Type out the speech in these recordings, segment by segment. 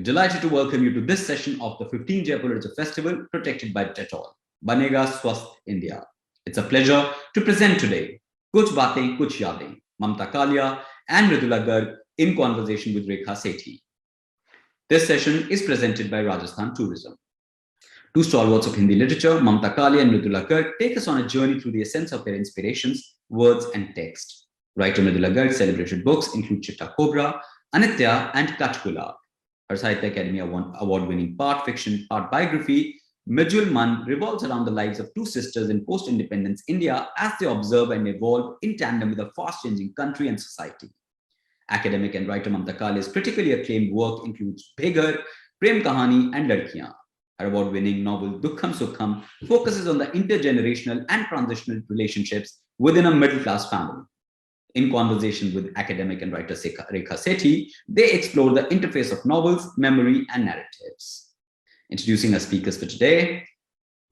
delighted to welcome you to this session of the 15th Jaipur Literature Festival, protected by Dettol. Banega Swasth India. It's a pleasure to present today Kuch Baatein Kuch Yaadein, Mamta Kalia and Mridula Garg in conversation with Rekha Sethi. This session is presented by Rajasthan Tourism. Two stalwarts of Hindi literature, Mamta Kalia and Mridula Garg, take us on a journey through the essence of their inspirations, words and text. Writer Mridula Garg's celebrated books include Chitta Cobra, Anitya and Kathgulab. Her Sahitya Academy award-winning part fiction, part biography, Mijul Man revolves around the lives of two sisters in post-independence India as they observe and evolve in tandem with a fast-changing country and society. Academic and writer Mamta Kalia's critically acclaimed work includes Beghar, Prem Kahani and Ladkiyan. Her award-winning novel Dukkham Sukham focuses on the intergenerational and transitional relationships within a middle-class family. In conversation with academic and writer Rekha Sethi, they explore the interface of novels, memory, and narratives. Introducing our speakers for today,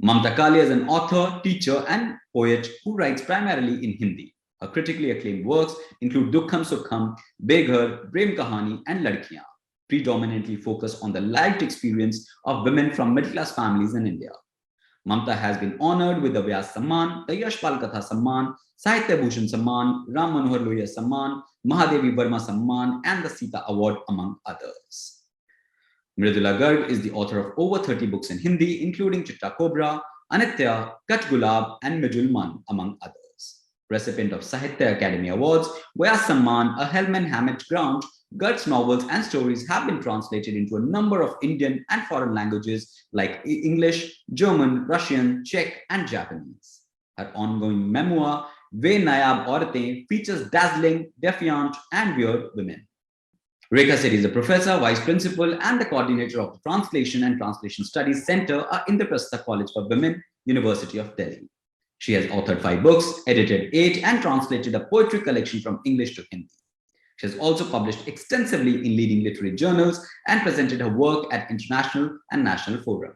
Mamta Kalia is an author, teacher, and poet who writes primarily in Hindi. Her critically acclaimed works include Dukkham Sukham, Beghar, Prem Kahani, and Ladkiyan, predominantly focus on the lived experience of women from middle-class families in India. Mamta has been honored with the Vyas Samman, the Yashpal Katha Samman, Sahitya Bhushan Samman, Ram Manohar Lohia Samman, Mahadevi Verma Samman, and the Sita Award, among others. Mridula Garg is the author of over 30 books in Hindi, including Chitta Cobra, Anitya, Kathgulab, and Mijul Man, among others. Recipient of Sahitya Academy Awards, Vyas Samman, a Hellman Hammett grant, Garg's novels and stories have been translated into a number of Indian and foreign languages like English, German, Russian, Czech, and Japanese. Her ongoing memoir, Ve Nayab Auratein, features dazzling, defiant, and weird women. Rekha Sethi is a professor, vice principal, and the coordinator of the Translation and Translation Studies Center at Indraprastha College for Women, University of Delhi. She has authored 5 books, edited 8, and translated a poetry collection from English to Hindi. She has also published extensively in leading literary journals and presented her work at international and national fora.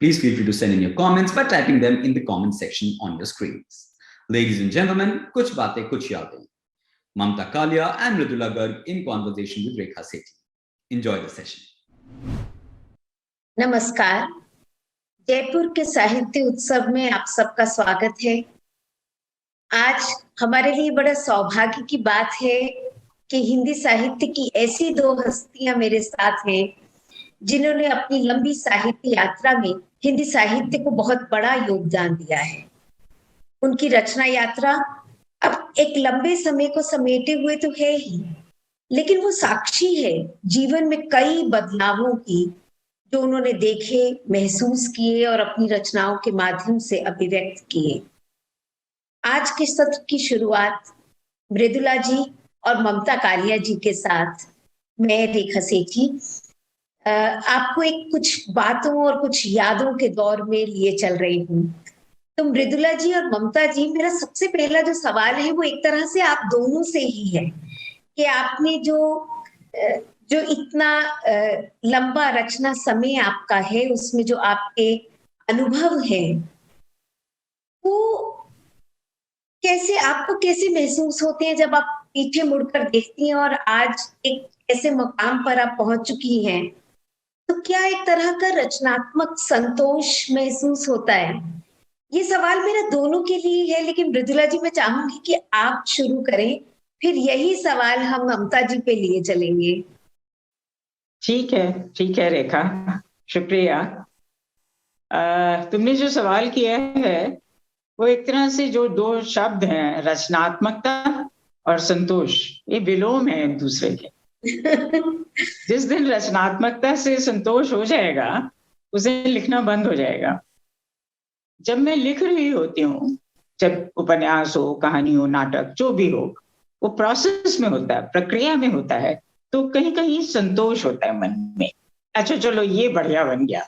Please feel free to send in your comments by typing them in the comment section on your screens. Ladies and gentlemen, Kuch Baatein Kuch Yaadein. Mamta Kalia and Mridula Garg in conversation with Rekha Sethi. Enjoy the session. नमस्कार, जयपुर के साहित्य उत्सव में आप सबका स्वागत है। आज हमारे लिए बड़ा सौभाग्य की बात है कि हिंदी साहित्य की ऐसी 2 हस्तियां मेरे साथ हैं जिन्होंने अपनी लंबी साहित्य यात्रा में हिंदी साहित्य को बहुत बड़ा योगदान दिया है। उनकी रचना यात्रा अब एक लंबे समय को समेटे हुए तो है ही, लेकिन वो साक्षी है जीवन में कई बदलावों की जो उन्होंने देखे, महसूस किए और अपनी रचनाओं के माध्यम से अभिव्यक्त किए। आज के सत्र की शुरुआत मृदुला जी और ममता कालिया जी के साथ मैं रेखा सेठी आपको एक कुछ बातों और कुछ यादों के दौर में लिए चल रही हूँ। तो मृदुला जी और ममता जी, मेरा सबसे पहला जो सवाल है वो एक तरह से आप दोनों से ही है कि आपने जो इतना लंबा रचना समय आपका है, उसमें जो आपके अनुभव हैं वो आपको कैसे महसूस होते हैं जब आप पीछे मुड़कर देखती हैं और आज एक ऐसे मकाम पर आप पहुंच चुकी हैं? तो क्या एक तरह का रचनात्मक संतोष महसूस होता है? ये सवाल मेरा दोनों के लिए है, लेकिन मृदुला जी मैं चाहूंगी कि आप शुरू करें, फिर यही सवाल हम ममता जी पे लिए चलेंगे। ठीक है रेखा, शुक्रिया। तुमने जो सवाल किया है वो एक तरह से जो 2 शब्द हैं, रचनात्मकता और संतोष, ये विलोम है एक दूसरे के। जिस दिन रचनात्मकता से संतोष हो जाएगा उस दिन लिखना बंद हो जाएगा। जब मैं लिख रही होती हूँ, जब उपन्यास हो, कहानी हो, नाटक जो भी हो, वो प्रोसेस में होता है, प्रक्रिया में होता है, तो कहीं कहीं संतोष होता है मन में। अच्छा चलो ये बढ़िया बन गया,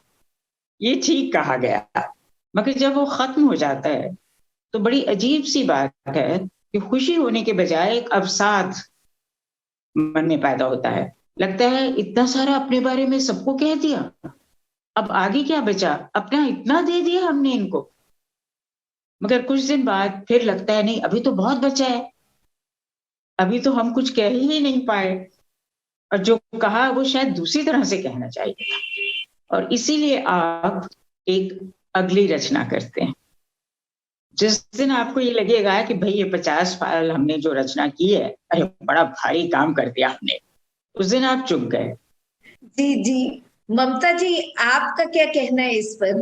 ये ठीक कहा गया। मगर जब वो खत्म हो जाता है तो बड़ी अजीब सी बात है कि खुशी होने के बजाय एक अवसाद मन में पैदा होता है। लगता है इतना सारा अपने बारे में सबको कह दिया, अब आगे क्या बचा, अपना इतना दे दिया हमने इनको। मगर कुछ दिन बाद फिर लगता है नहीं, अभी तो बहुत बचा है, अभी तो हम कुछ कह ही नहीं पाए। और जो कहा वो शायद दूसरी तरह से कहना चाहिए था, और इसीलिए आप एक अगली रचना करते हैं। जिस दिन आपको ये लगेगा कि भाई ये 50 साल हमने जो रचना की है, अरे बड़ा भारी काम कर दिया हमने, उस दिन आप चुप गए। जी जी, ममता जी आपका क्या कहना है इस पर?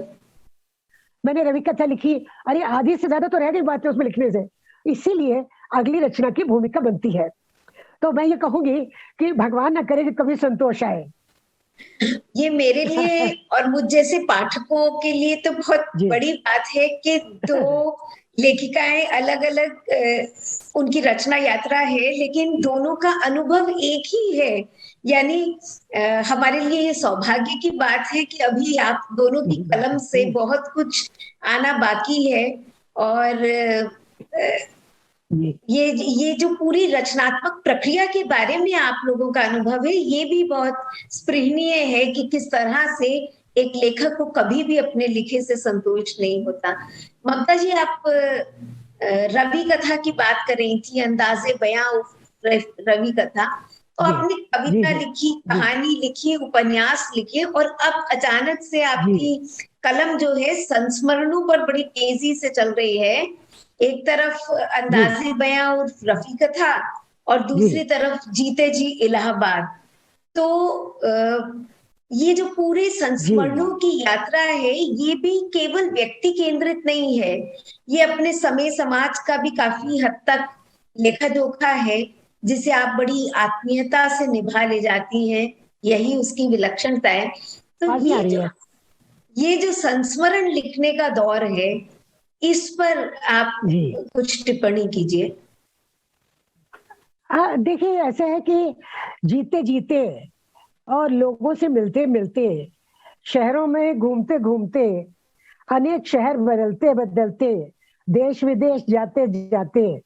मैंने रवि कथा लिखी, अरे आधी से ज्यादा तो रह गई बातें उसमें लिखने से, इसीलिए अगली रचना की भूमिका बनती है। तो मैं ये कहूंगी कि भगवान ना करे कि कभी संतोष आए। ये मेरे लिए और मुझ जैसे पाठकों के लिए तो बहुत जी। बड़ी बात है कि दो लेखिकाएं अलग अलग उनकी रचना यात्रा है, लेकिन दोनों का अनुभव एक ही है। यानी हमारे लिए ये सौभाग्य की बात है कि अभी आप दोनों की कलम से बहुत कुछ आना बाकी है। और ये जो पूरी रचनात्मक प्रक्रिया के बारे में आप लोगों का अनुभव है, ये भी बहुत स्पृहणीय है कि किस तरह से एक लेखक को कभी भी अपने लिखे से संतोष नहीं होता। ममता जी, आप रवि कथा की बात कर रही थी, अंदाजे बयां रवि कथा। तो आपने कविता लिखी, कहानी लिखी, उपन्यास लिखे, और अब अचानक से आपकी कलम जो है संस्मरणों पर बड़ी तेजी से चल रही है। एक तरफ अंदाजे बयां और रफी कथा, और दूसरी तरफ जीते जी इलाहाबाद। तो ये जो पूरे संस्मरणों की यात्रा है, ये भी केवल व्यक्ति केंद्रित नहीं है, ये अपने समय समाज का भी काफी हद तक लेखा जोखा है, जिसे आप बड़ी आत्मीयता से निभा ले जाती हैं। यही उसकी विलक्षणता है। तो ये जो संस्मरण लिखने का दौर है, इस पर आप कुछ टिप्पणी कीजिए। देखिए, ऐसे है कि जीते जीते और लोगों से मिलते मिलते, शहरों में घूमते घूमते, अनेक शहर बदलते बदलते, देश विदेश जाते जाते,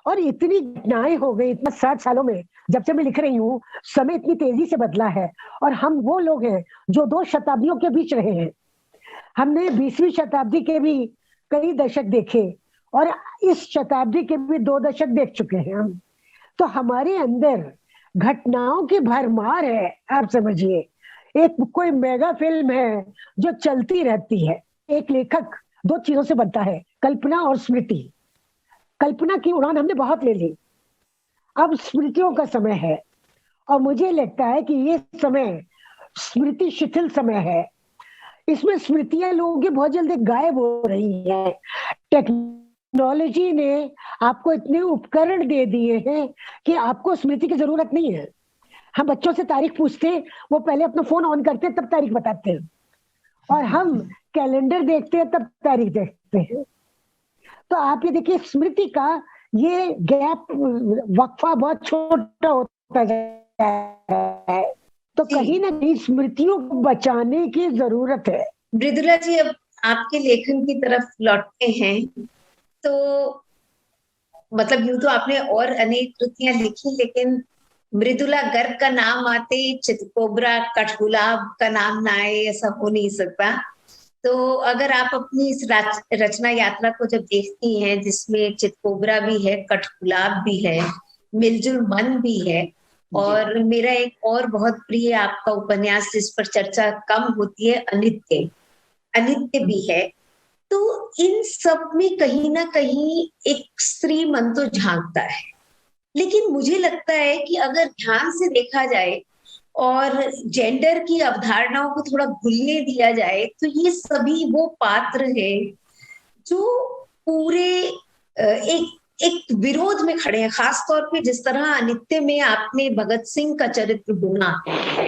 और इतनी घटनाएं हो गई, इतना 60 सालों में जब से मैं लिख रही हूँ, समय इतनी तेजी से बदला है। और हम वो लोग हैं जो 2 शताब्दियों के बीच रहे हैं। हमने 20वीं शताब्दी के भी कई दशक देखे, और इस शताब्दी के भी 2 दशक देख चुके हैं हम। तो हमारे अंदर घटनाओं की भरमार है। आप समझिए, एक कोई मेगा फिल्म है जो चलती रहती है। एक लेखक 2 चीजों से बनता है, कल्पना और स्मृति। कल्पना की उड़ान हमने बहुत ले ली, अब स्मृतियों का समय है, और मुझे लगता है कि ये समय स्मृति शिथिल समय है। इसमें स्मृतियां लोगों की बहुत जल्दी गायब हो रही है। टेक्नोलॉजी ने आपको इतने उपकरण दे दिए हैं कि आपको स्मृति की जरूरत नहीं है। हम बच्चों से तारीख पूछते हैं, वो पहले अपना फोन ऑन करते हैं, तब तारीख बताते हैं, और हम कैलेंडर देखते हैं, तब तारीख देखते हैं। तो आप ये देखिए, स्मृति का ये गैप, वक्फा बहुत छोटा होता जा रहा है। तो कहीं ना कहीं स्मृतियों को बचाने की जरूरत है। मृदुला जी, अब आपके लेखन की तरफ लौटते हैं। तो मतलब यूं तो आपने और अनेक कृतियां लिखी, लेकिन मृदुला गर्ग का नाम आते चितकोबरा कठगुलाब का नाम ना आए, ऐसा हो नहीं सकता। तो अगर आप अपनी इस रचना यात्रा को जब देखती हैं, जिसमें चितकोबरा भी है, कठगुलाब भी है, मिलजुल मन भी है, और मेरा एक और बहुत प्रिय आपका उपन्यास जिस पर चर्चा कम होती है, अनित्य, अनित्य भी है। तो इन सब में कहीं ना कहीं एक स्त्री मन तो झांकता है। लेकिन मुझे लगता है कि अगर ध्यान से देखा जाए और जेंडर की अवधारणाओं को थोड़ा भूलने दिया जाए, तो ये सभी वो पात्र हैं जो पूरे एक विरोध में खड़े हैं। खास तौर पे जिस तरह अनित्य में आपने भगत सिंह का चरित्र बुना,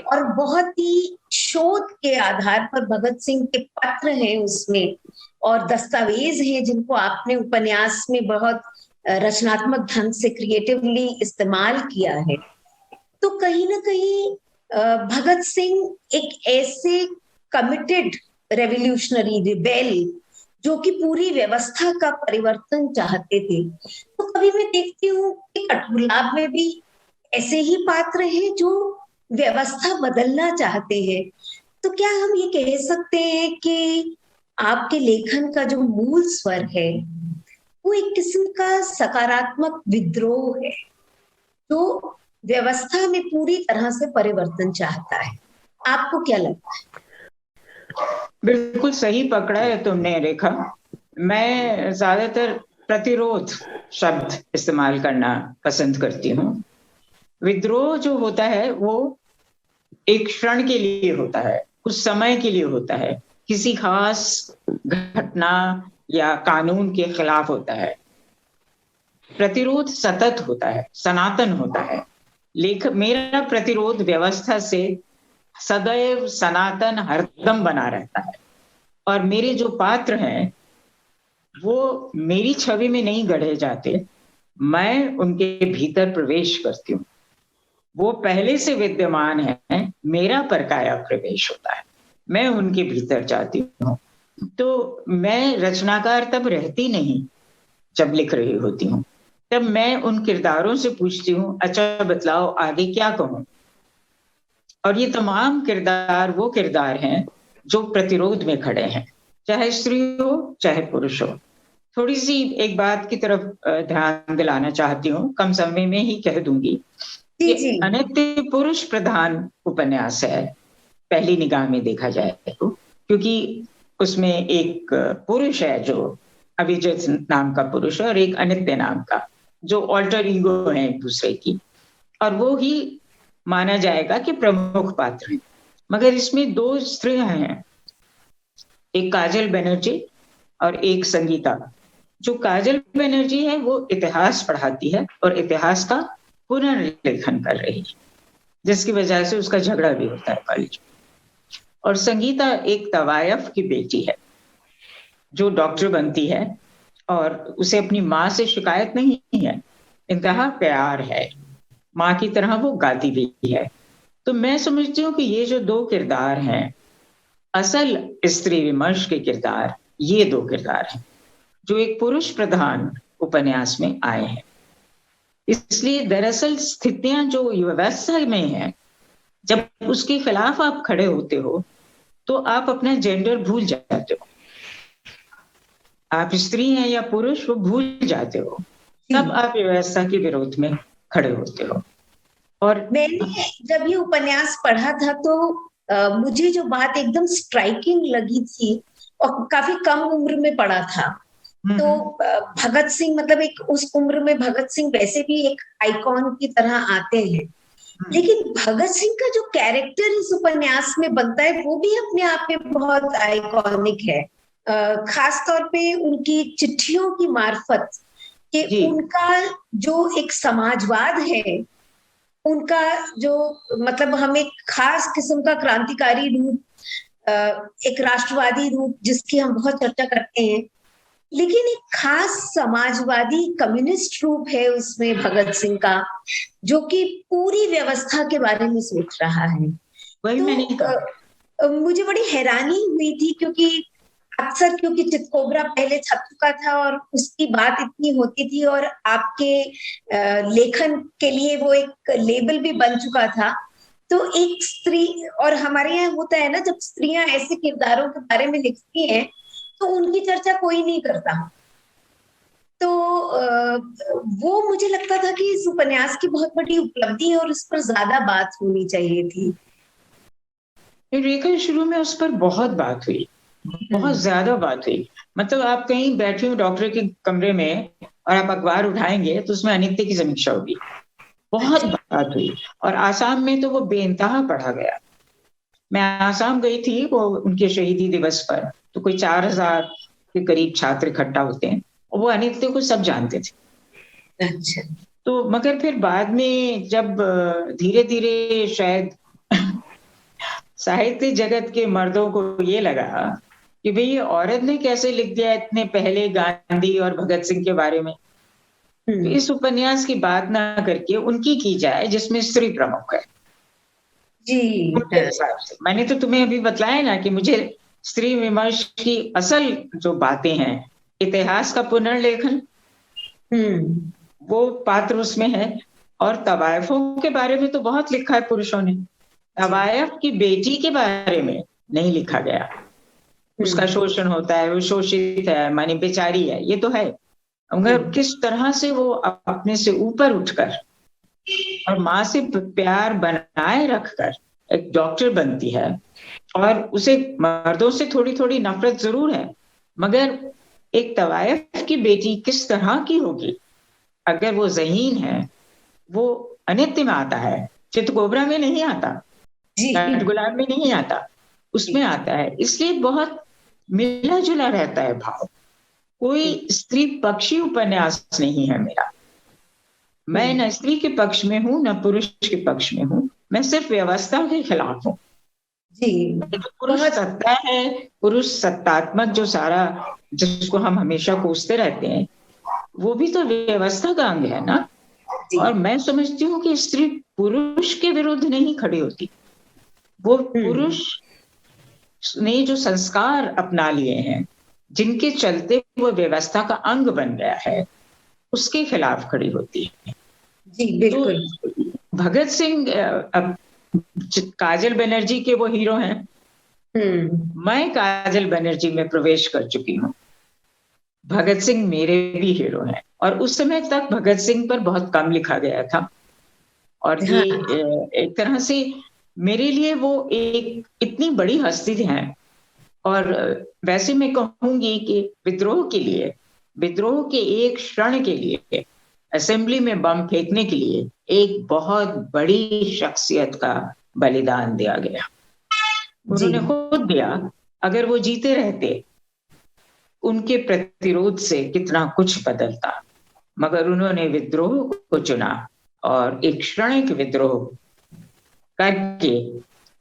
और बहुत ही शोध के आधार पर भगत सिंह के पत्र हैं उसमें, और दस्तावेज हैं जिनको आपने उपन्यास में बहुत रचनात्मक ढंग से क्रिएटिवली इस्तेमाल किया है। तो कहीं ना कहीं भगत सिंह एक ऐसे कमिटेड रेवोल्यूशनरी रिबेल जो कि पूरी व्यवस्था का परिवर्तन चाहते थे। तो कभी मैं देखती हूँ कि कठगुलाब में भी ऐसे ही पात्र हैं जो व्यवस्था बदलना चाहते हैं। तो क्या हम ये कह सकते हैं कि आपके लेखन का जो मूल स्वर है वो एक किस्म का सकारात्मक विद्रोह है, जो व्यवस्था में पूरी तरह से परिवर्तन चाहता है। आपको क्या लगता है? बिल्कुल सही पकड़ा है तुमने रेखा। मैं ज्यादातर प्रतिरोध शब्द इस्तेमाल करना पसंद करती हूँ। विद्रोह जो होता है वो एक क्षण के लिए होता है, कुछ समय के लिए होता है, किसी खास घटना या कानून के खिलाफ होता है। प्रतिरोध सतत होता है, सनातन होता है। मेरा प्रतिरोध व्यवस्था से सदैव सनातन हरदम बना रहता है। और मेरे जो पात्र हैं वो मेरी छवि में नहीं गढ़े जाते, मैं उनके भीतर प्रवेश करती हूँ। वो पहले से विद्यमान है, मेरा परकाया प्रवेश होता है, मैं उनके भीतर जाती हूँ। तो मैं रचनाकार तब रहती नहीं जब लिख रही होती हूँ, तब मैं उन किरदारों से पूछती हूँ, अच्छा बतलाओ आगे क्या कहूँ। और ये तमाम किरदार वो किरदार हैं जो प्रतिरोध में खड़े हैं, चाहे स्त्री हो चाहे पुरुष हो। थोड़ी सी एक बात की तरफ ध्यान दिलाना चाहती हूँ, कम समय में ही कह दूंगी जी कि जी। अनित्य पुरुष प्रधान उपन्यास है पहली निगाह में देखा जाए तो, क्योंकि उसमें एक पुरुष है जो अभिजित नाम का पुरुष है और एक अनित्य नाम का, जो ऑल्टर ईगो है एक दूसरे की, और वो ही माना जाएगा कि प्रमुख पात्र है। मगर इसमें दो स्त्रियां हैं, एक काजल बनर्जी और एक संगीता। जो काजल बनर्जी है वो इतिहास पढ़ाती है और इतिहास का पुनर्लेखन कर रही है, जिसकी वजह से उसका झगड़ा भी होता है कॉलेज में। और संगीता एक तवायफ की बेटी है जो डॉक्टर बनती है और उसे अपनी माँ से शिकायत नहीं है, इंतहा प्यार है, माँ की तरह वो गाती भी है। तो मैं समझती हूँ कि ये जो दो किरदार हैं, असल स्त्री विमर्श के किरदार, ये दो किरदार हैं जो एक पुरुष प्रधान उपन्यास में आए हैं। इसलिए दरअसल स्थितियां जो व्यवस्था में है, जब उसके खिलाफ आप खड़े होते हो तो आप अपना जेंडर भूल जाते हो। आप स्त्री हैं या पुरुष, वो भूल जाते हो, तब आप व्यवस्था के विरोध में खड़े होते हो। और मैंने जब ये उपन्यास पढ़ा था तो मुझे जो बात एकदम स्ट्राइकिंग लगी थी, और काफी कम उम्र में पढ़ा था, तो भगत सिंह, मतलब एक उस उम्र में भगत सिंह वैसे भी एक आइकॉन की तरह आते हैं, लेकिन भगत सिंह का जो कैरेक्टर इस उपन्यास में बनता है वो भी अपने आप में बहुत आइकॉनिक है। खास तौर पे उनकी चिट्ठियों की मार्फत, कि उनका जो एक समाजवाद है, उनका जो मतलब हम एक खास किस्म का क्रांतिकारी रूप, एक राष्ट्रवादी रूप जिसकी हम बहुत चर्चा करते हैं, लेकिन एक खास समाजवादी कम्युनिस्ट रूप है उसमें भगत सिंह का, जो कि पूरी व्यवस्था के बारे में सोच रहा है। वही तो मैंने कहा, मुझे बड़ी हैरानी हुई थी, क्योंकि अक्सर क्योंकि चितकोबरा पहले छप चुका था और उसकी बात इतनी होती थी, और आपके लेखन के लिए वो एक लेबल भी बन चुका था। तो एक स्त्री, और हमारे यहाँ होता है ना, जब स्त्रियां ऐसे किरदारों के बारे में लिखती हैं तो उनकी चर्चा कोई नहीं करता। तो वो मुझे लगता था कि इस उपन्यास की बहुत बड़ी उपलब्धि है और इस पर ज्यादा बात होनी चाहिए थी। रेखा, शुरू में उस पर बहुत बात हुई, बहुत ज्यादा बात हुई। मतलब आप कहीं बैठे हो डॉक्टर के कमरे में और आप अखबार उठाएंगे तो उसमें अनित्य की समीक्षा होगी, बहुत बात हुई। और आसाम में तो वो बेइंतहा पढ़ा गया। मैं आसाम गई थी वो उनके शहीदी दिवस पर, तो कोई 4000 के करीब छात्र इकट्ठा होते हैं और वो अनित्य को सब जानते थे। अच्छा। तो मगर फिर बाद में जब धीरे धीरे शायद साहित्य जगत के मर्दों को ये लगा कि भाई ये औरत ने कैसे लिख दिया इतने पहले गांधी और भगत सिंह के बारे में, तो इस उपन्यास की बात ना करके उनकी की जाए जिसमें स्त्री प्रमुख है। जी, उनके हिसाब से मैंने तो तुम्हें अभी बताया ना कि मुझे स्त्री विमर्श की असल जो बातें हैं, इतिहास का पुनर्लेखन, वो पात्र उसमें है। और तवायफों के बारे में तो बहुत लिखा है पुरुषों ने, तवायफ की बेटी के बारे में नहीं लिखा गया। उसका शोषण होता है, वो शोषित है, मानी बेचारी है, ये तो है, मगर किस तरह से वो अपने से ऊपर उठकर और माँ से प्यार बनाए रखकर एक डॉक्टर बनती है, और उसे मर्दों से थोड़ी थोड़ी नफरत जरूर है, मगर एक तवायफ की बेटी किस तरह की होगी अगर वो ज़हीन है, वो अनित्य में आता है, चितकोबरा में नहीं आता, जी लाइट गुलाब में नहीं आता, उसमें आता है। इसलिए बहुत मिला जुला रहता है भाव। कोई स्त्री पक्षी उपन्यास नहीं है मेरा। मैं न स्त्री के पक्ष में हूँ न पुरुष के पक्ष में हूँ, मैं सिर्फ व्यवस्था के खिलाफ हूँ। जी पुरुष बहुत सत्ता है, पुरुष सत्तात्मक जो सारा जिसको हम हमेशा कोसते रहते हैं, वो भी तो व्यवस्था का अंग है ना। जी और मैं समझती हूँ कि स्त्री पुरुष के विरुद्ध नहीं खड़ी होती, वो पुरुष ने जो संस्कार अपना लिए हैं, जिनके चलते वो व्यवस्था का अंग बन गया है, उसके खिलाफ खड़ी होती है। जी तो बिल्कुल। भगत सिंह अब काजल बनर्जी के वो हीरो हैं, मैं काजल बनर्जी में प्रवेश कर चुकी हूँ, भगत सिंह मेरे भी हीरो हैं। और उस समय तक भगत सिंह पर बहुत कम लिखा गया था, और ये एक तरह से मेरे लिए वो एक इतनी बड़ी हस्ती हैं। और वैसे मैं कहूंगी कि विद्रोह के लिए, विद्रोह के एक क्षण के लिए, असेंबली में बम फेंकने के लिए एक बहुत बड़ी शख्सियत का बलिदान दिया गया। उन्होंने खुद दिया। अगर वो जीते रहते, उनके प्रतिरोध से कितना कुछ बदलता, मगर उन्होंने विद्रोह को चुना और एक क्षणिक विद्रोह करके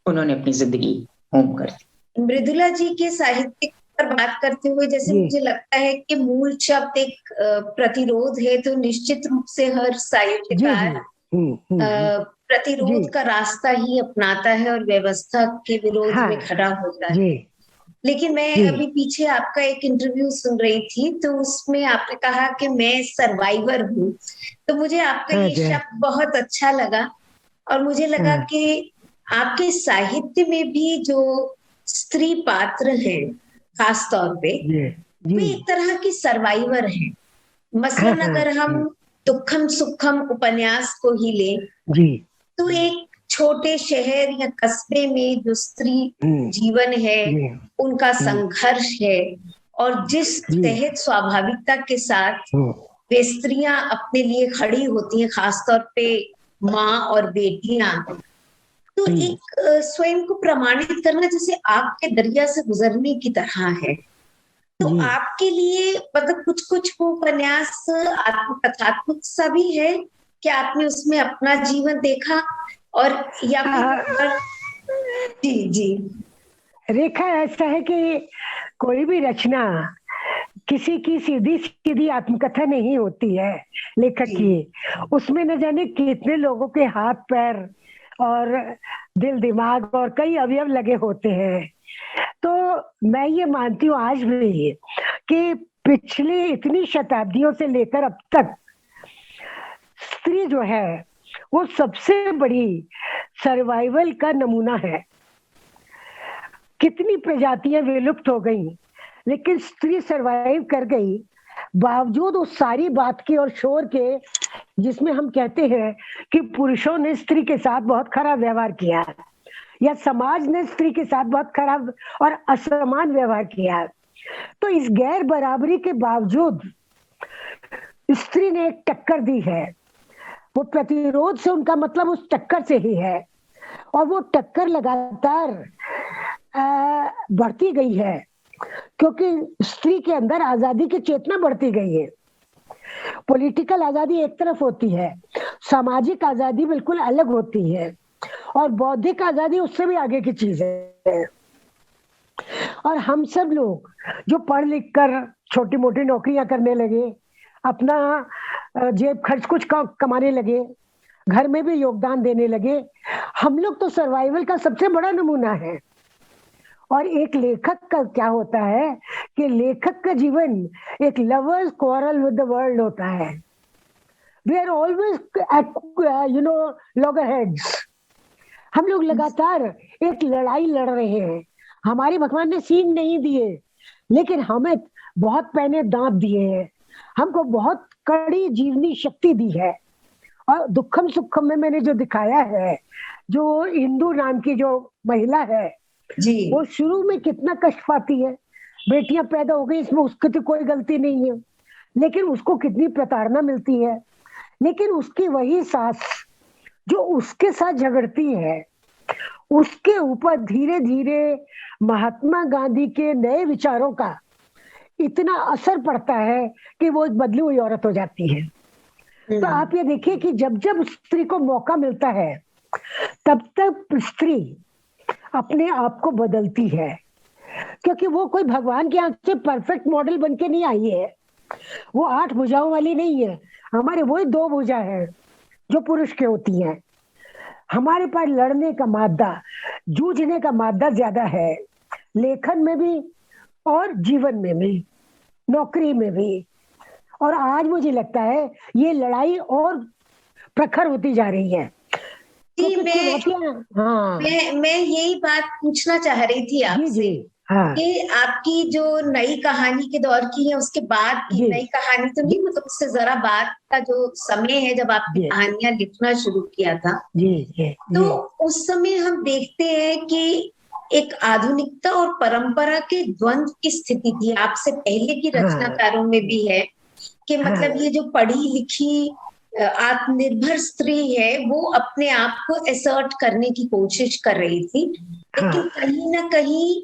उन्होंने अपनी जिंदगी होम कर दी। मृदुला जी के साहित्य पर बात करते हुए जैसे मुझे लगता है कि मूल शब्द एक प्रतिरोध है, तो निश्चित रूप से हर साहित्यकार प्रतिरोध का रास्ता ही अपनाता है और व्यवस्था के विरोध में खड़ा होता है। लेकिन मैं अभी पीछे आपका एक इंटरव्यू सुन रही थी, तो उसमें आपने कहा कि मैं सर्वाइवर हूँ, तो मुझे आपका ये शब्द बहुत अच्छा लगा। और मुझे लगा कि आपके साहित्य में भी जो स्त्री पात्र हैं खास तौर पे, वे एक तरह की सर्वाइवर हैं। मसलन अगर हम दुखम सुखम उपन्यास को ही लें, तो एक छोटे शहर या कस्बे में जो स्त्री जीवन है, उनका संघर्ष है, और जिस सहज स्वाभाविकता के साथ वे स्त्रियां अपने लिए खड़ी होती हैं, खासतौर पे माँ और बेटियां, तो एक स्वयं को प्रमाणित करना जैसे आग के दरिया से गुजरने की तरह है। तो आपके लिए मतलब कुछ कुछ उपन्यास आत्मकथात्मक सा भी है कि आपने उसमें अपना जीवन देखा, और या फिर जी जी रेखा, ऐसा है कि कोई भी रचना किसी की सीधी सीधी आत्मकथा नहीं होती है लेखक की। उसमें न जाने कितने लोगों के हाथ पैर और दिल दिमाग और कई अवयव लगे होते हैं। तो मैं ये मानती हूँ आज भी कि पिछली इतनी शताब्दियों से लेकर अब तक स्त्री जो है वो सबसे बड़ी सर्वाइवल का नमूना है। कितनी प्रजातियां विलुप्त हो गई, लेकिन स्त्री सरवाइव कर गई, बावजूद उस सारी बात के और शोर के जिसमें हम कहते हैं कि पुरुषों ने स्त्री के साथ बहुत खराब व्यवहार किया या समाज ने स्त्री के साथ बहुत खराब और असमान व्यवहार किया। तो इस गैर बराबरी के बावजूद स्त्री ने एक टक्कर दी है। वो प्रतिरोध से उनका मतलब उस टक्कर से ही है, और वो टक्कर लगातार बढ़ती गई है, क्योंकि स्त्री के अंदर आजादी की चेतना बढ़ती गई है। पॉलिटिकल आजादी एक तरफ होती है, सामाजिक आजादी बिल्कुल अलग होती है, और बौद्धिक आजादी उससे भी आगे की चीज है। और हम सब लोग जो पढ़ लिख कर छोटी मोटी नौकरियां करने लगे, अपना जेब खर्च कुछ कमाने लगे, घर में भी योगदान देने लगे, हम लोग तो सर्वाइवल का सबसे बड़ा नमूना है। और एक लेखक का क्या होता है कि लेखक का जीवन एक lovers quarrel with the world होता है। We are always at loggerheads. हम लोग लगातार एक लड़ाई लड़ रहे हैं। हमारे भगवान ने सींग नहीं दिए, लेकिन हमें बहुत पैने दांत दिए हैं, हमको बहुत कड़ी जीवनी शक्ति दी है, और दुखम सुखम में मैंने जो दिखाया है, जो इंदु नाम की जो महिला है जी वो शुरू में कितना कष्ट पाती है, बेटियां पैदा हो गई, इसमें उसकी तो कोई गलती नहीं है, लेकिन उसको कितनी प्रताड़ना मिलती है। लेकिन उसकी वही सास जो उसके साथ झगड़ती है, उसके ऊपर धीरे धीरे महात्मा गांधी के नए विचारों का इतना असर पड़ता है कि वो एक बदली हुई औरत हो जाती है। तो आप ये देखिए कि जब जब स्त्री को मौका मिलता है तब तक स्त्री अपने आप को बदलती है, क्योंकि वो कोई भगवान के यहाँ से परफेक्ट मॉडल बन के नहीं आई है। वो 8 भुजाओं वाली नहीं है, हमारे वही 2 भुजा है जो पुरुष के होती हैं। हमारे पास लड़ने का मादा, जूझने का मादा ज्यादा है, लेखन में भी और जीवन में भी, नौकरी में भी। और आज मुझे लगता है ये लड़ाई और प्रखर होती जा रही है। जी, हाँ मैं यही बात पूछना चाह रही थी जी आपसे जी हाँ कि आपकी जो नई कहानी के दौर की है उसके बाद की जी नई कहानी तो नहीं, मतलब उससे जरा बाद का जो समय है जब आपने जी कहानियां लिखना शुरू किया था, जी जी तो जी उस समय हम देखते हैं कि एक आधुनिकता और परंपरा के द्वंद्व की स्थिति थी। आपसे पहले की हाँ रचनाकारों में भी है कि मतलब हाँ ये जो पढ़ी लिखी आत्मनिर्भर स्त्री है वो अपने आप को असर्ट करने की कोशिश कर रही थी, लेकिन हाँ कहीं ना कहीं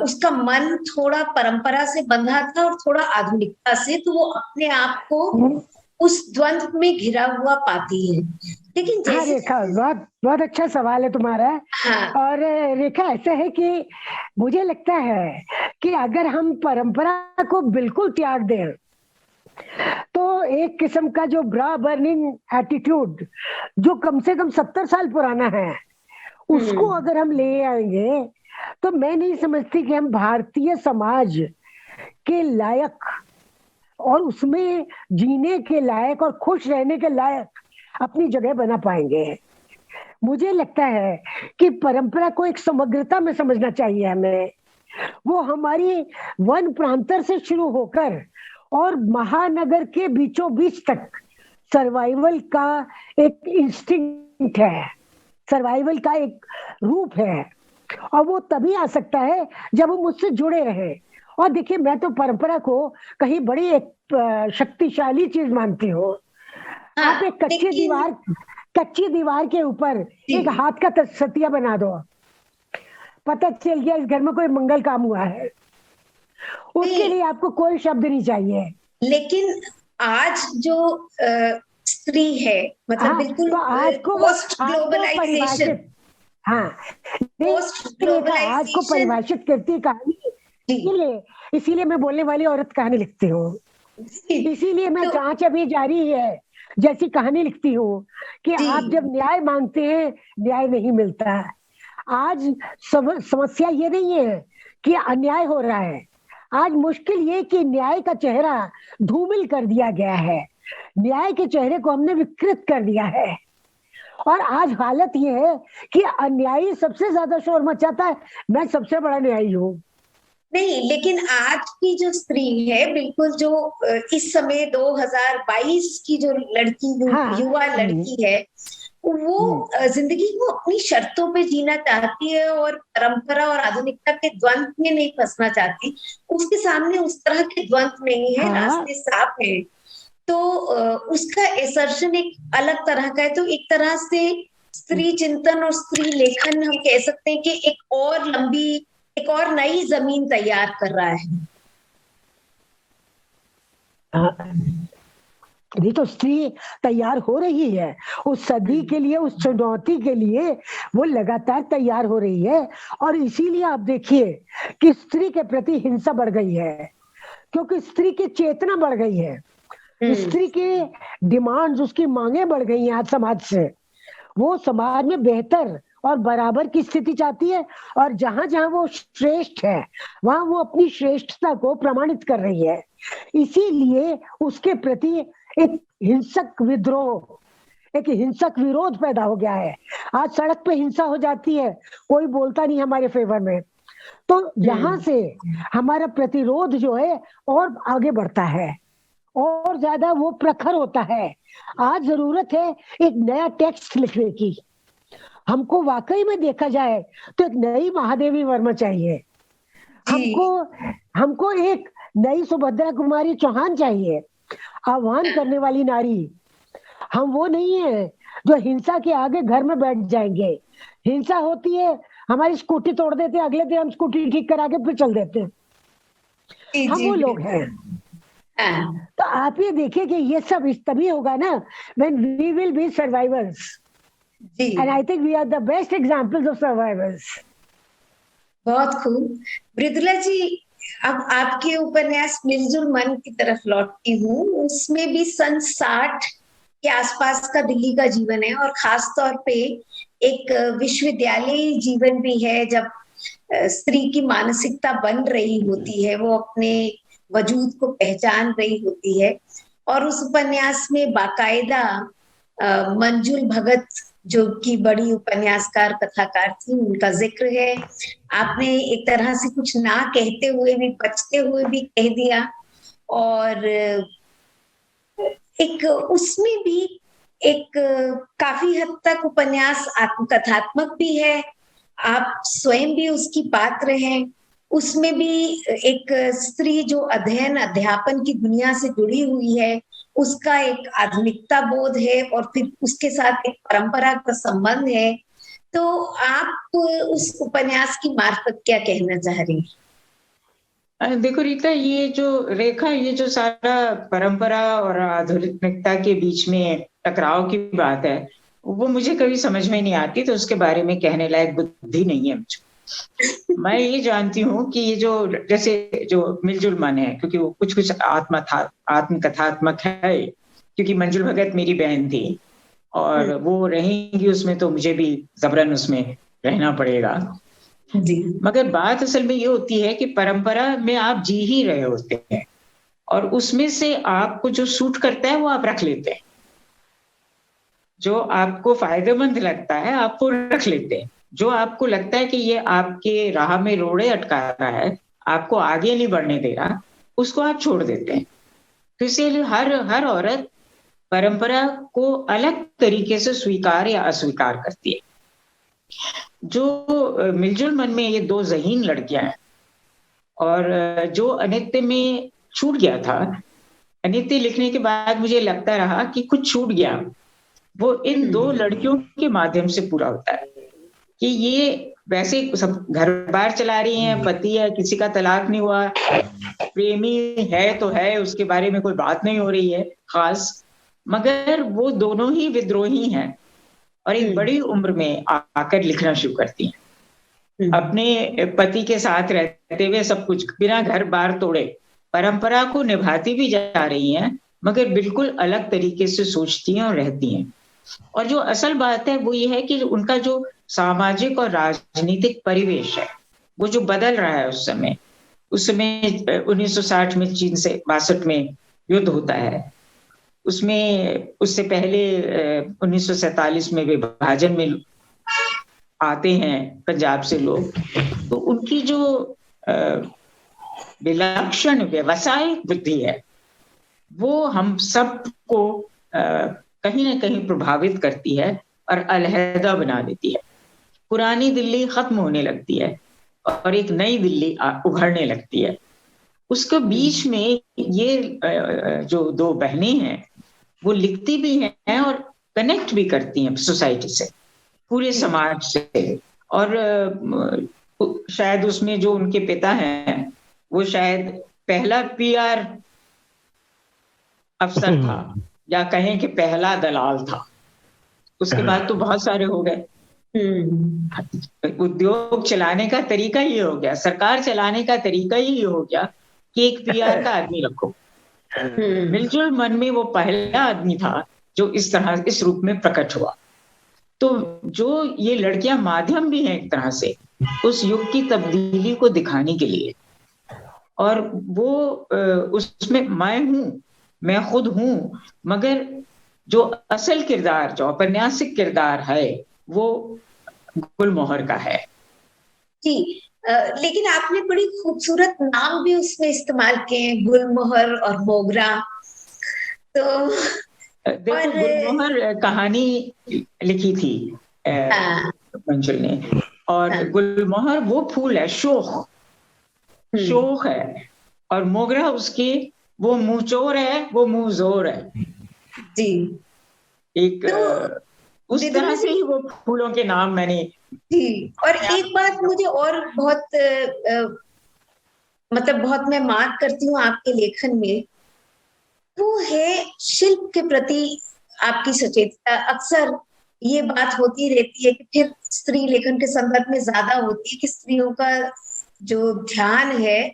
उसका मन थोड़ा परंपरा से बंधा था और थोड़ा आधुनिकता से, तो वो अपने आप को उस द्वंद्व में घिरा हुआ पाती है। लेकिन हाँ जैसे रेखा, बहुत बहुत अच्छा सवाल है तुम्हारा। हाँ और रेखा ऐसा है कि मुझे लगता है कि अगर हम परंपरा को बिल्कुल त्याग दें तो एक किस्म का जो ब्रा बर्निंग एटीट्यूड जो कम से कम 70 साल पुराना है उसको अगर हम ले आएंगे तो मैं नहीं समझती कि हम भारतीय समाज के लायक और उसमें जीने के लायक और खुश रहने के लायक अपनी जगह बना पाएंगे। मुझे लगता है कि परंपरा को एक समग्रता में समझना चाहिए हमें। वो हमारी वन प्रांतर से शुरू होकर और महानगर के बीचों बीच तक सर्वाइवल का एक इंस्टिंक्ट है, सर्वाइवल का एक रूप है, और वो तभी आ सकता है जब हम उससे जुड़े रहे। और देखिए, मैं तो परंपरा को कहीं बड़ी एक शक्तिशाली चीज मानती हूँ। आप एक कच्ची दीवार के ऊपर एक हाथ का सतिया बना दो, पता चल गया इस घर में कोई मंगल काम हुआ है। उसके लिए आपको कोई शब्द नहीं चाहिए। लेकिन आज जो स्त्री है, मतलब बिल्कुल तो आज को पोस्ट ग्लोबलाइजेशन, हाँ आज को परिभाषित करती कहानी, इसीलिए मैं बोलने वाली औरत कहानी लिखती हूँ। इसीलिए मैं जांच अभी जारी है जैसी कहानी लिखती हूँ कि आप जब न्याय मांगते हैं न्याय नहीं मिलता। आज समस्या ये नहीं है कि अन्याय हो रहा है, आज मुश्किल ये कि न्याय का चेहरा धूमिल कर दिया गया है, न्याय के चेहरे को हमने विकृत कर दिया है। और आज हालत ये है कि अन्यायी सबसे ज्यादा शोर मचाता है, मैं सबसे बड़ा न्यायी हूँ। नहीं, लेकिन आज की जो स्त्री है, बिल्कुल जो इस समय 2022 की जो लड़की, युवा लड़की है, वो जिंदगी को अपनी शर्तों पे जीना चाहती है और परंपरा और आधुनिकता के द्वंद्व में नहीं फंसना चाहती। उसके सामने उस तरह के द्वंद्व नहीं है, रास्ते साफ है, तो उसका एसर्शन एक अलग तरह का है। तो एक तरह से स्त्री चिंतन और स्त्री लेखन हम कह सकते हैं कि एक और नई जमीन तैयार कर रहा है। ये तो स्त्री तैयार हो रही है उस सदी के लिए, उस चुनौती के लिए वो लगातार तैयार हो रही है। और इसीलिए आप देखिए कि स्त्री के प्रति हिंसा बढ़ गई है, क्योंकि स्त्री की चेतना बढ़ गई है, स्त्री की डिमांड्स, उसकी मांगे बढ़ गई हैं आज समाज से। वो समाज में बेहतर और बराबर की स्थिति चाहती है, और जहां जहां वो श्रेष्ठ है वहां वो अपनी श्रेष्ठता को प्रमाणित कर रही है। इसीलिए उसके प्रति एक हिंसक विद्रोह, एक हिंसक विरोध पैदा हो गया है। आज सड़क पे हिंसा हो जाती है, कोई बोलता नहीं हमारे फेवर में, तो यहाँ से हमारा प्रतिरोध जो है और आगे बढ़ता है, और ज्यादा वो प्रखर होता है। आज जरूरत है एक नया टेक्स्ट लिखने की। हमको वाकई में देखा जाए तो एक नई महादेवी वर्मा चाहिए। हमको एक नई सुभद्रा कुमारी चौहान चाहिए, आह्वान करने वाली नारी। हम वो नहीं है जो हिंसा के आगे घर में बैठ जाएंगे। हिंसा होती है, हमारी स्कूटी तोड़ देते हैं, अगले दिन हम स्कूटी ठीक करा के फिर चल देते हैं। हम वो लोग हैं। तो आप ये देखिए कि ये सब तभी होगा ना when we will be survivors, and I think we are the best examples of survivors. बहुत खूब। मृदुला जी, अब आपके उपन्यास मिलजुल मन की तरफ लौटती हूँ। उसमें भी सन 60 के आसपास का दिल्ली का जीवन है, और खास तौर पे एक विश्वविद्यालय जीवन भी है, जब स्त्री की मानसिकता बन रही होती है, वो अपने वजूद को पहचान रही होती है। और उस उपन्यास में बाकायदा मंजुल भगत, जो कि बड़ी उपन्यासकार कथाकार थी, उनका जिक्र है। आपने एक तरह से कुछ ना कहते हुए भी, बचते हुए भी कह दिया। और एक उसमें भी एक काफी हद तक उपन्यास आत्मकथात्मक भी है, आप स्वयं भी उसकी पात्र हैं। उसमें भी एक स्त्री जो अध्ययन अध्यापन की दुनिया से जुड़ी हुई है, उसका एक आधुनिकता बोध है, और फिर उसके साथ एक परंपरा का संबंध है। तो आप उस उपन्यास की मार्फत क्या कहना चाह रही हैं? देखो रीता, ये जो सारा परंपरा और आधुनिकता के बीच में टकराव की बात है, वो मुझे कभी समझ में नहीं आती, तो उसके बारे में कहने लायक बुद्धि नहीं है मुझे। मैं ये जानती हूँ कि ये जैसे जो मिलजुल मन है, क्योंकि वो कुछ आत्मकथात्मक है, क्योंकि मंजुल भगत मेरी बहन थी और वो रहेंगी उसमें, तो मुझे भी जबरन उसमें रहना पड़ेगा जी। मगर बात असल में ये होती है कि परंपरा में आप जी ही रहे होते हैं, और उसमें से आपको जो सूट करता है वो आप रख लेते हैं, जो आपको फायदेमंद लगता है आपको रख लेते हैं, जो आपको लगता है कि ये आपके राह में रोड़े अटका रहा है, आपको आगे नहीं बढ़ने दे रहा, उसको आप छोड़ देते हैं। तो इसीलिए हर औरत परंपरा को अलग तरीके से स्वीकार या अस्वीकार करती है। जो मिलजुल मन में ये 2 ज़हीन लड़कियां हैं, और जो अनित्य में छूट गया था, अनित्य लिखने के बाद मुझे लगता रहा कि कुछ छूट गया, वो इन 2 लड़कियों के माध्यम से पूरा होता है। कि ये वैसे सब घर बार चला रही हैं, पति है, किसी का तलाक नहीं हुआ, प्रेमी है तो है, उसके बारे में कोई बात नहीं हो रही है खास, मगर वो दोनों ही विद्रोही हैं और एक बड़ी उम्र में आकर लिखना शुरू करती हैं। अपने पति के साथ रहते हुए सब कुछ बिना घर बार तोड़े परंपरा को निभाती भी जा रही हैं, मगर बिल्कुल अलग तरीके से सोचती हैं और रहती हैं। और जो असल बात है वो ये है कि उनका जो सामाजिक और राजनीतिक परिवेश है वो जो बदल रहा है, उस समय 1960 में चीन से 62 में युद्ध होता है, उसमें उससे पहले 1947 में विभाजन में आते हैं पंजाब से लोग, तो उनकी जो विलक्षण व्यवसायिक बुद्धि है वो हम सबको कहीं ना कहीं प्रभावित करती है और अलहदा बना देती है। पुरानी दिल्ली खत्म होने लगती है और एक नई दिल्ली उभरने लगती है। उसके बीच में ये जो 2 बहनें हैं वो लिखती भी हैं और कनेक्ट भी करती हैं सोसाइटी से, पूरे समाज से। और शायद उसमें जो उनके पिता हैं वो शायद पहला PR अफसर था, या कहें कि पहला दलाल था। उसके बाद तो बहुत सारे हो गए। उद्योग चलाने का तरीका ये हो गया, सरकार चलाने का तरीका ही हो गया कि एक PR का आदमी रखो। मिलजुल मन में वो पहला आदमी था जो इस तरह इस रूप में प्रकट हुआ। तो जो ये लड़कियां माध्यम भी हैं एक तरह से उस युग की तब्दीली को दिखाने के लिए, और वो उसमें मैं खुद हूं, मगर जो असल किरदार, जो औपन्यासिक किरदार है वो गुलमोहर का है। जी, लेकिन आपने बड़ी खूबसूरत नाम भी उसमें इस्तेमाल किए हैं, गुलमोहर और मोगरा। तो देखो, और गुलमोहर कहानी लिखी थी हाँ, मंजुल ने, और हाँ, गुलमोहर वो फूल है, शोक है, और मोगरा उसकी वो मुंहचोर है, वो मुंहजोर है। जी। एक तो उस तरह विदुषी से ही वो फूलों के नाम मैंने। जी, और एक बात मुझे और बहुत मतलब बहुत मैं मार्क करती हूँ आपके लेखन में, वो है शिल्प के प्रति आपकी सचेतता। अक्सर ये बात होती रहती है कि फिर स्त्री लेखन के संदर्भ में ज्यादा होती है कि स्त्रियों का जो ध्यान है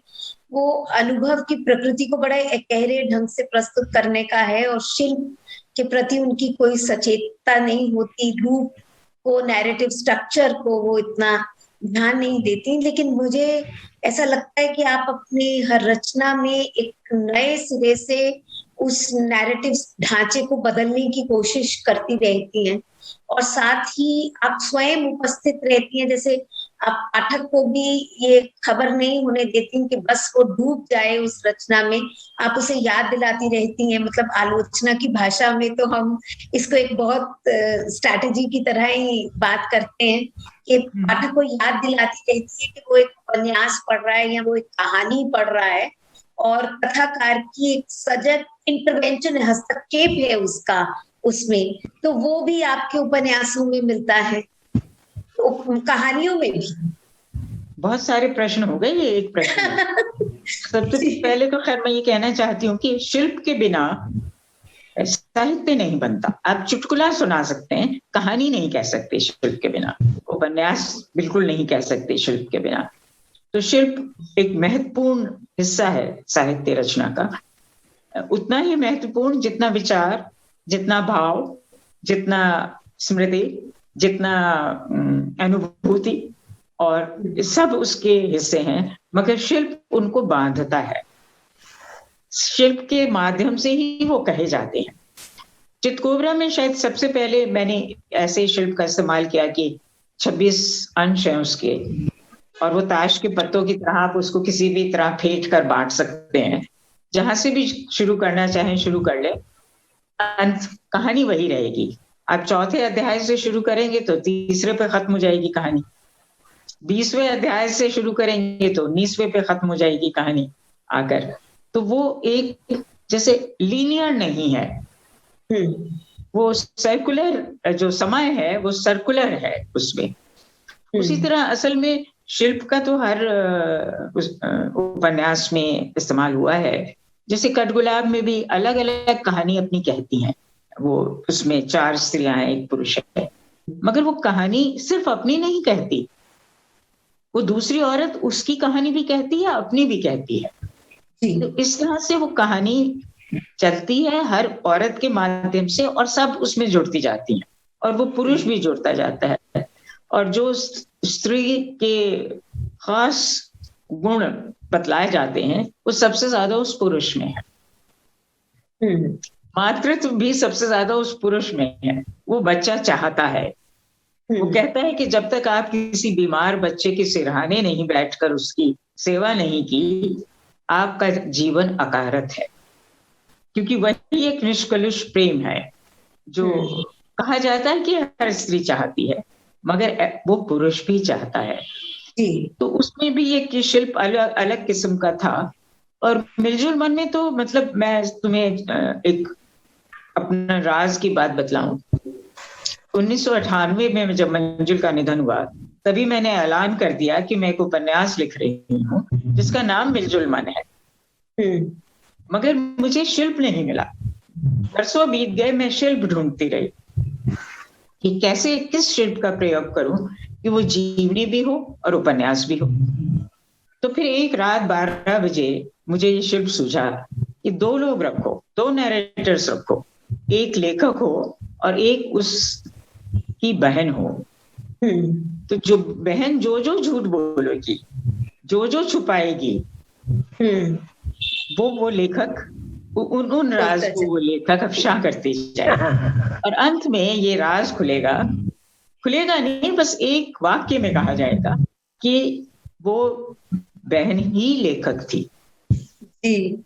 वो अनुभव की प्रकृति को बड़े गहरे ढंग से प्रस्तुत करने का है, और शिल्प के प्रति उनकी कोई सचेतता नहीं होती, रूप को, नैरेटिव स्ट्रक्चर को वो इतना ध्यान नहीं देती। लेकिन मुझे ऐसा लगता है कि आप अपने हर रचना में एक नए सिरे से उस नैरेटिव ढांचे को बदलने की कोशिश करती रहती हैं, और साथ ही आप स्वयं उपस्थित रहती हैं। जैसे आप पाठक को भी ये खबर नहीं होने देती कि बस वो डूब जाए उस रचना में, आप उसे याद दिलाती रहती हैं। मतलब आलोचना की भाषा में तो हम इसको एक बहुत स्ट्रैटेजी की तरह ही बात करते हैं कि पाठक को याद दिलाती रहती है कि वो एक उपन्यास पढ़ रहा है या वो एक कहानी पढ़ रहा है, और कथाकार की एक सजग इंटरवेंशन है, हस्तक्षेप है उसका उसमें। तो वो भी आपके उपन्यासों में मिलता है, तो कहानियों में भी। बहुत सारे प्रश्न हो गए, ये एक प्रश्न है। सबसे पहले तो खैर मैं ये कहना चाहती हूँ कि शिल्प के बिना साहित्य नहीं बनता। आप चुटकुला सुना सकते हैं, कहानी नहीं कह सकते शिल्प के बिना, उपन्यास बिल्कुल नहीं कह सकते शिल्प के बिना। तो शिल्प एक महत्वपूर्ण हिस्सा है साहित्य रचना का, उतना ही महत्वपूर्ण जितना विचार, जितना भाव, जितना स्मृति, जितना अनुभूति, और सब उसके हिस्से हैं। मगर शिल्प उनको बांधता है, शिल्प के माध्यम से ही वो कहे जाते हैं। चितकोबरा में शायद सबसे पहले मैंने ऐसे शिल्प का इस्तेमाल किया कि 26 अंश हैं उसके, और वो ताश के पत्तों की तरह आप उसको किसी भी तरह फेंट कर बांट सकते हैं, जहां से भी शुरू करना चाहें शुरू कर ले, अंत कहानी वही रहेगी। आप चौथे अध्याय से शुरू करेंगे तो तीसरे पे खत्म हो जाएगी कहानी, 20वें अध्याय से शुरू करेंगे तो 19वें पे खत्म हो जाएगी कहानी आकर। तो वो एक जैसे लीनियर नहीं है, वो सर्कुलर जो समय है वो सर्कुलर है उसमें। उसी तरह असल में शिल्प का तो हर उपन्यास में इस्तेमाल हुआ है। जैसे कठगुलाब में भी अलग अलग कहानी अपनी कहती हैं, वो उसमें 4 स्त्रियां हैं, 1 पुरुष है, मगर वो कहानी सिर्फ अपनी नहीं कहती, वो दूसरी औरत उसकी कहानी भी कहती है, अपनी भी कहती है। तो इस तरह से वो कहानी चलती है हर औरत के माध्यम से, और सब उसमें जुड़ती जाती हैं, और वो पुरुष भी जुड़ता जाता है। और जो स्त्री के खास गुण बतलाए जाते हैं वो सबसे ज्यादा उस पुरुष में है। मातृत्व भी सबसे ज्यादा उस पुरुष में है। वो बच्चा चाहता है, वो कहता है कि जब तक आप किसी बीमार बच्चे के सिरहाने नहीं बैठकर उसकी सेवा नहीं की, आपका जीवन अकारत है। क्योंकि वही एक निष्कलुष प्रेम है जो कहा जाता है कि हर स्त्री चाहती है, मगर वो पुरुष भी चाहता है। तो उसमें भी एक शिल्प अलग अलग किस्म का था। और मिलजुल मन में तो मतलब मैं तुम्हें एक अपना राज की बात बतलाऊं। 1998 में जब मंजुल का निधन हुआ, तभी मैंने ऐलान कर दिया कि मैं एक उपन्यास लिख रही हूँ जिसका नाम मिलजुल मन है। मगर मुझे शिल्प नहीं मिला। बरसों बीत गए, मैं शिल्प ढूंढती रही कि कैसे किस शिल्प का प्रयोग करूं कि वो जीवनी भी हो और उपन्यास भी हो। तो फिर एक रात 12 बजे मुझे ये शिल्प सूझा कि 2 लोग रखो, 2 नैरेटर्स रखो, एक लेखक हो और एक उसकी बहन हो। तो जो बहन जो झूठ बोलेगी, जो छुपाएगी, वो लेखक उन राज को वो लेखक अफशा करते जाए, और अंत में ये राज खुलेगा नहीं, बस एक वाक्य में कहा जाएगा कि वो बहन ही लेखक थी। जी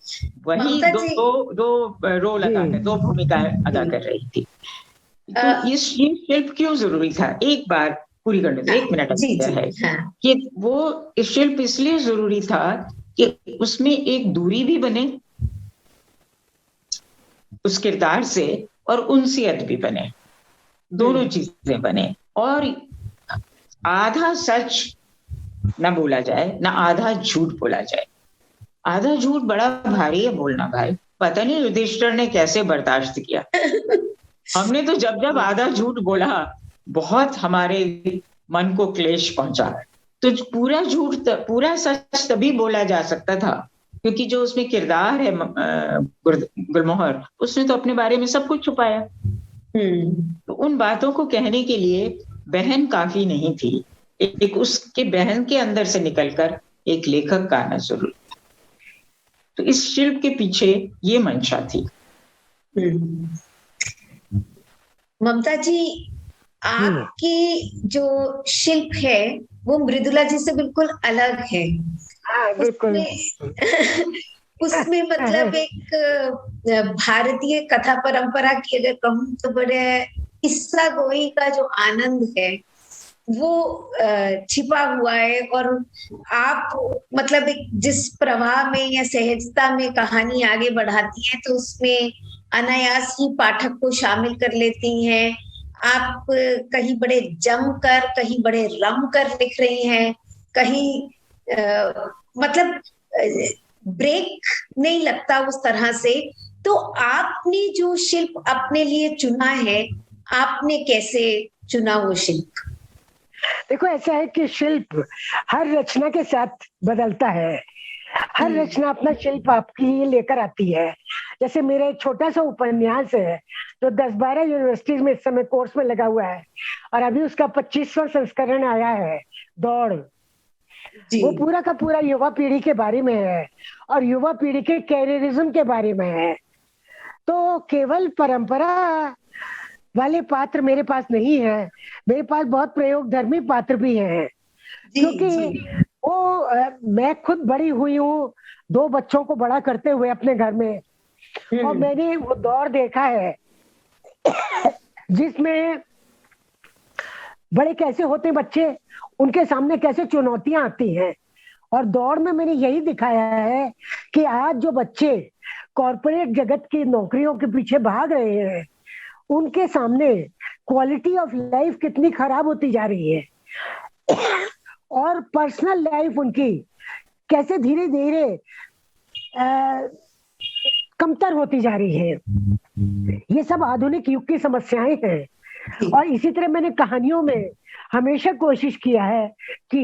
वही ममता जी, दो रोल अदा कर, दो भूमिकाएं अदा कर रही थी। तो ये शिल्प क्यों जरूरी था, एक बार पूरी करने दो, 1 मिनट जी है जी हाँ कि वो शिल्प इसलिए जरूरी था कि उसमें एक दूरी भी बने उस किरदार से, और उनसियत भी बने, दोनों चीजें बने, और आधा सच ना बोला जाए ना आधा झूठ बोला जाए। आधा झूठ बड़ा भारी है बोलना भाई, पता नहीं युधिष्ठिर ने कैसे बर्दाश्त किया। हमने तो जब जब आधा झूठ बोला बहुत हमारे मन को क्लेश पहुंचा। तो पूरा झूठ पूरा सच तभी बोला जा सकता था क्योंकि जो उसमें किरदार है गुलमोहर, उसने तो अपने बारे में सब कुछ छुपाया। तो उन बातों को कहने के लिए बहन काफी नहीं थी, एक उसके बहन के अंदर से निकलकर एक लेखक का आना जरूरी था। तो इस शिल्प के पीछे ये मंशा थी। ममता जी, आपकी जो शिल्प है वो मृदुला जी से बिल्कुल अलग है। बिल्कुल। उसमें मतलब एक भारतीय कथा परंपरा की अगर कहूँ तो बड़े किस्सा गोई का जो आनंद है वो छिपा हुआ है, और आप मतलब एक जिस प्रवाह में या सहजता में कहानी आगे बढ़ाती हैं तो उसमें अनायास ही पाठक को शामिल कर लेती हैं। आप कहीं बड़े जम कर, कहीं बड़े रम कर लिख रही हैं, कहीं मतलब ब्रेक नहीं लगता उस तरह से। तो आपने जो शिल्प अपने लिए चुना है, आपने कैसे चुना वो शिल्प? देखो, ऐसा है कि शिल्प हर रचना के साथ बदलता है। हर रचना अपना शिल्प आपकी लेकर आती है। जैसे मेरा एक छोटा सा उपन्यास है जो 10-12 यूनिवर्सिटीज में इस समय कोर्स में लगा हुआ है, और अभी उसका 25वां संस्करण आया है, दौड़। वो पूरा का पूरा युवा पीढ़ी के बारे में है और युवा पीढ़ी के कैरियरिज्म के बारे में है। तो केवल परंपरा वाले पात्र मेरे पास नहीं है, मेरे पास बहुत प्रयोगधर्मी पात्र भी हैं, क्योंकि वो मैं खुद बड़ी हुई हूँ 2 बच्चों को बड़ा करते हुए अपने घर में, और मैंने वो दौर देखा है जिसमें बड़े कैसे होते बच्चे, उनके सामने कैसे चुनौतियां आती हैं। और दौड़ में मैंने यही दिखाया है कि आज जो बच्चे कॉर्पोरेट जगत की नौकरियों के पीछे भाग रहे हैं, उनके सामने क्वालिटी ऑफ लाइफ कितनी खराब होती जा रही है और पर्सनल लाइफ उनकी कैसे धीरे धीरे कमतर होती जा रही है। ये सब आधुनिक युग की समस्याएं हैं। और इसी तरह मैंने कहानियों में हमेशा कोशिश किया है कि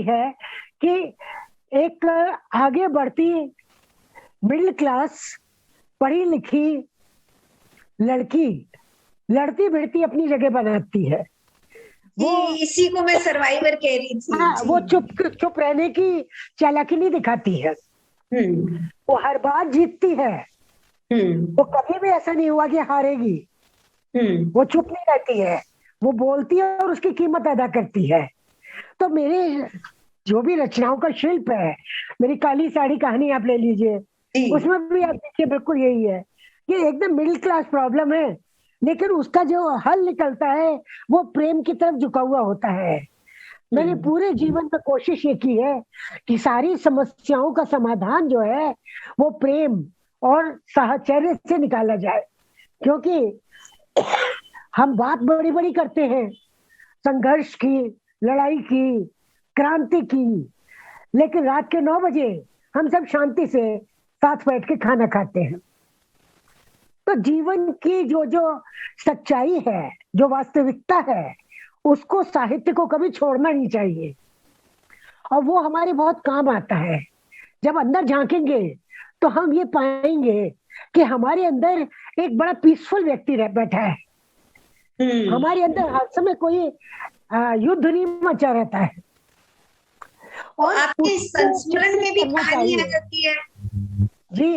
एक आगे बढ़ती मिडिल क्लास पढ़ी लिखी लड़की लड़ती भिड़ती अपनी जगह बनाती है। वो इसी को मैं सर्वाइवर कह रही थी। वो चुप रहने की चालाकी नहीं दिखाती है, वो हर बार जीतती है। वो कभी भी ऐसा नहीं हुआ कि हारेगी। वो चुप नहीं रहती है, वो बोलती है और उसकी कीमत अदा करती है। तो मेरे जो भी रचनाओं का शिल्प है, मेरी काली साड़ी कहानी आप ले लीजिए, उसमें भी आप देखिए बिल्कुल यही है कि एकदम मिडिल क्लास प्रॉब्लम है, लेकिन उसका जो हल निकलता है वो प्रेम की तरफ झुका हुआ होता है। मैंने पूरे जीवन में कोशिश ये की है कि सारी समस्याओं का समाधान जो है वो प्रेम और साहचर्य से निकाला जाए, क्योंकि हम बात बड़ी बड़ी करते हैं संघर्ष की, लड़ाई की, क्रांति की, लेकिन रात के 9 बजे हम सब शांति से साथ बैठ के खाना खाते हैं। तो जीवन की जो जो सच्चाई है, जो वास्तविकता है, उसको साहित्य को कभी छोड़ना नहीं चाहिए, और वो हमारे बहुत काम आता है। जब अंदर झांकेंगे तो हम ये पाएंगे कि हमारे अंदर एक बड़ा पीसफुल व्यक्ति बैठा है। हमारे अंदर हर समय कोई युद्ध नहीं मचा रहता है। और आपके संस्मरण में भी कहानी आ जाती है। जी,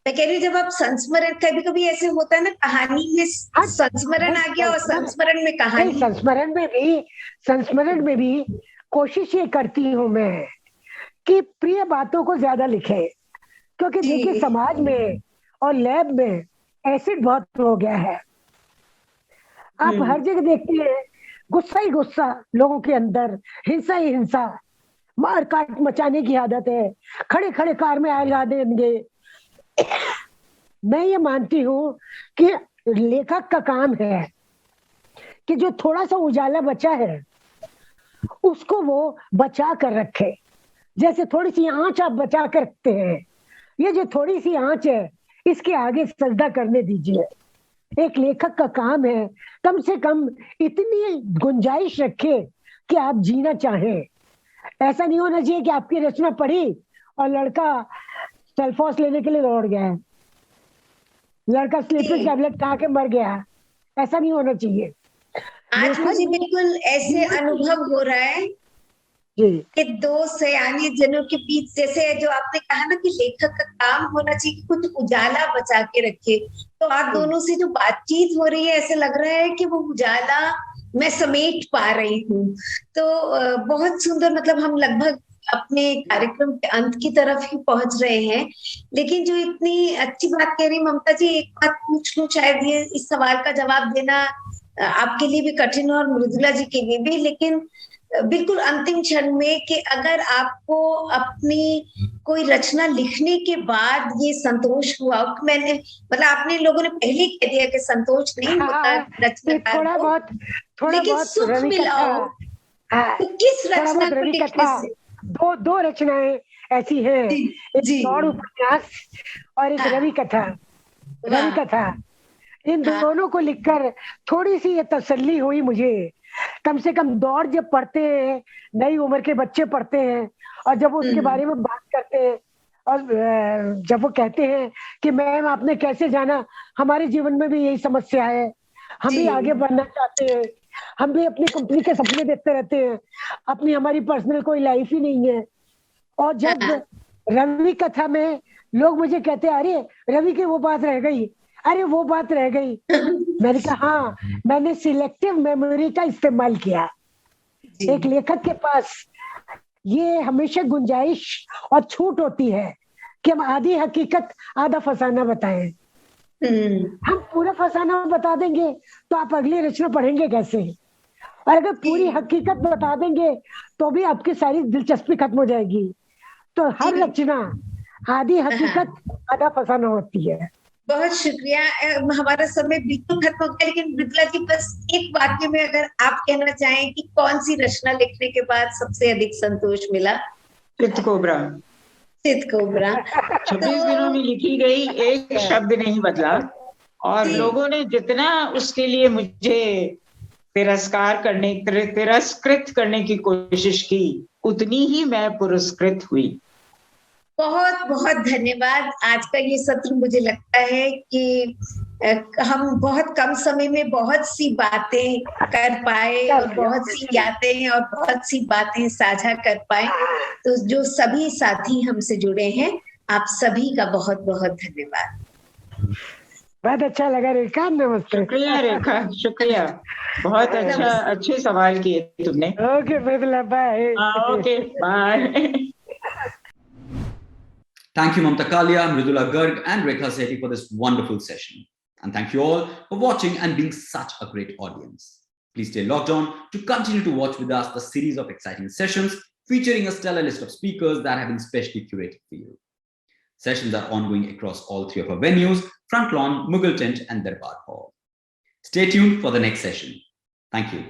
मैं कह रही हूँ, जब आप संस्मरण, कभी कभी ऐसे होता है ना, कहानी में संस्मरण आ गया और संस्मरण में कहानी। संस्मरण में भी कोशिश ये करती हूँ मैं कि प्रिय बातों को ज्यादा लिखे, क्योंकि जी। देखिए समाज में और लैब में एसिड बहुत हो गया है। आप हर जगह देखते हैं गुस्सा ही गुस्सा लोगों के अंदर, हिंसा ही हिंसा, मार काट मचाने की आदत है, खड़े खड़े कार में आग लगा देंगे। मैं ये मानती हूँ कि लेखक का काम है कि जो थोड़ा सा उजाला बचा है उसको वो बचा कर रखे। जैसे थोड़ी सी आंच आप बचा कर रखते हैं, ये जो थोड़ी सी आंच है इसके आगे सजदा करने दीजिए। एक लेखक का काम है कम से कम इतनी गुंजाइश रखे कि आप जीना चाहें। ऐसा नहीं होना चाहिए कि आपकी रचना पढ़ी और लड़का सेल्फोस लेने के लिए दौड़ गया है, लड़का स्लीपिंग टैबलेट खा के मर गया है। ऐसा नहीं होना चाहिए। आज लेखक मुझे भी बिल्कुल ऐसे जीवन की- अनुभव हो रहा है जी कि दो सयाने जनों के बीच, जैसे जो आपने कहा ना कि लेखक का काम होना चाहिए कि कुछ उजाला बचा के रखे, तो आप दोनों से जो बातचीत हो रही है ऐसे लग रहा है कि वो उजाला मैं समेट पा रही हूँ। तो बहुत सुंदर, मतलब हम लगभग अपने कार्यक्रम के अंत की तरफ ही पहुंच रहे हैं, लेकिन जो इतनी अच्छी बात कह रही ममता जी, एक बात पूछ लूं, शायद ये इस सवाल का जवाब देना आपके लिए भी कठिन और मृदुला जी के लिए भी, लेकिन बिल्कुल अंतिम क्षण में कि अगर आपको अपनी कोई रचना लिखने के बाद ये संतोष हुआ, मैंने मतलब आपने लोगों ने पहले कह दिया कि संतोष नहीं होता हाँ, ये रचनाकार को, थोड़ा लेकिन बहुत सुख रवि मिला कथा। हो, हाँ, तो किस थोड़ा रचना बहुत को रवि लिखने कथा। से? दो रचनाएं ऐसी हैं, जी एक जी, गौड़ उपन्यास और एक हाँ, रवि कथा। रवि वाह, कथा इन हाँ, दोनों को लिखकर थोड़ी सी ये तसल्ली हुई मुझे। कम से कम दौड़ जब पढ़ते हैं, नई उम्र के बच्चे पढ़ते हैं और जब वो उसके बारे में बात करते हैं और जब वो कहते हैं कि मैम आपने कैसे जाना, हमारे जीवन में भी यही समस्या है, हम भी जी, आगे बढ़ना चाहते हैं, हम भी अपनी कंपनी के सपने देखते रहते हैं, अपनी हमारी पर्सनल कोई लाइफ ही नहीं है। और जब हाँ, रवि कथा में लोग मुझे कहते हैं अरे रवि की वो बात रह गई, अरे वो बात रह गई, मैंने कहा हाँ, मैंने सिलेक्टिव मेमोरी का इस्तेमाल किया। जी, एक लेखक के पास ये हमेशा गुंजाइश और छूट होती है कि हम आधी हकीकत आधा फसाना बताएं। हम पूरा फसाना बता देंगे तो आप अगली रचना पढ़ेंगे कैसे? और अगर पूरी हकीकत बता देंगे तो भी आपकी सारी दिलचस्पी खत्म हो जाएगी। तो हर जी, रचना आधी हाँ, हकीकत आधा फसाना होती है। बहुत शुक्रिया। हमारा समय बिल्कुल खत्म हो गया, लेकिन मृदुला जी बस एक वाक्य में अगर आप कहना चाहें कि कौन सी रचना लिखने के बाद सबसे अधिक संतोष मिला? चित्त कोबरा। चित कोबरा। 26 दिनों में लिखी गई, एक शब्द नहीं बदला, और जी। लोगों ने जितना उसके लिए मुझे तिरस्कृत करने की कोशिश की, उतनी ही मैं पुरस्कृत हुई। बहुत बहुत धन्यवाद। आज का ये सत्र मुझे लगता है कि हम बहुत कम समय में बहुत सी बातें कर पाए और बहुत सी यादें और बहुत सी बातें साझा कर पाए। तो जो सभी साथी हमसे जुड़े हैं, आप सभी का बहुत बहुत धन्यवाद। बहुत अच्छा लगा रेखा, नमस्ते। शुक्रिया रेखा, शुक्रिया, बहुत अच्छा, अच्छे सवाल किए तुमने। Okay Mridula, bye. Okay, bye. Thank you, Mamta Kalia, Mridula Garg, and Rekha Sethi for this wonderful session. And thank you all for watching and being such a great audience. Please stay logged on to continue to watch with us the series of exciting sessions featuring a stellar list of speakers that have been specially curated for you. Sessions are ongoing across all three of our venues: Front Lawn, Mughal Tent, and Darbar Hall. Stay tuned for the next session. Thank you.